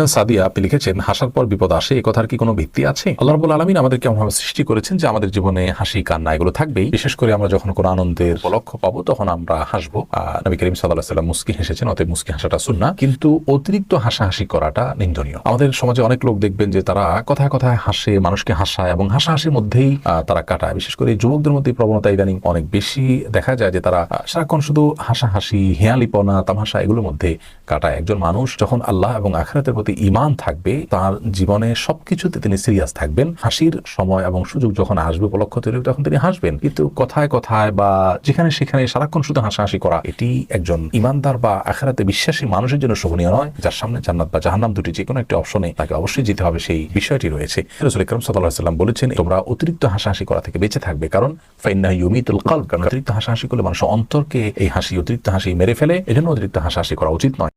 সাদিয়া আপনি লিখেছেন, হাসার পর বিপদ আসে, এ কথার কি কোনো ভিত্তি আছে? আল্লাহ রাব্বুল আলামিন আমাদেরকে এমনভাবে সৃষ্টি করেছেন যে আমাদের জীবনে হাসি কান্না এগুলো থাকবেই। বিশেষ করে আমরা যখন কোনো আনন্দের উপলক্ষ পাবো তখন আমরা হাসবো। নবী করিম সাল্লাল্লাহু আলাইহি ওয়াসাল্লাম মুস্কি হেসেছেন, অতএব মুস্কি হাসাটা সুন্নাহ, কিন্তু অতিরিক্ত হাসাহাসি করাটা নিন্দনীয়। আমাদের সমাজে অনেক লোক দেখবেন যে তারা কথায় কথায় হাসে, মানুষকে হাসায় এবং হাসাহাসির মধ্যেই তারা কাটায়। বিশেষ করে যুবকদের মধ্যে প্রবণতা ইদানিং অনেক বেশি দেখা যায় যে তারা সারাক্ষণ শুধু হাসাহাসি, হেয়ালিপনা, তামাশা এগুলোর মধ্যে কাটায়। একজন মানুষ যখন আল্লাহ এবং আখিরাতের প্রতি ঈমান থাকবে, তার জীবনে সবকিছুতে তিনি সিরিয়াস থাকবেন। হাসির সময় এবং সুযোগ যখন আসবে, উপলক্ষ তৈরি তখন তিনি হাসবেন। কিন্তু কথায় কথায় বা যেখানে সেখানে সারাক্ষণ শুধু হাসাহাসি করা, এটি একজন ঈমানদার বা আখিরাতে বিশ্বাসী মানুষের জন্য শোভনীয় নয়, যার সামনে জান্নাত বা জাহান্নাম দুটি যে কোনো একটি অপশনে তাকে অবশ্যই যেতে হবে, সেই বিষয়টি রয়েছে। রাসূল আকরাম সাল্লাল্লাহু আলাইহি ওয়াসাল্লাম বলেছেন, তোমরা অতিরিক্ত হাসাহাসি করা থেকে বেঁচে থাকবে, কারণ ফাইন্নাহু ইউমিতুল কলব, কারণ অতিরিক্ত হাসাহাসি করলে মানুষের অন্তরকে এই হাসি, অতিরিক্ত হাসি মেরে ফেলে। এজন্য অতিরিক্ত হাসাহাসি করা উচিত নয়।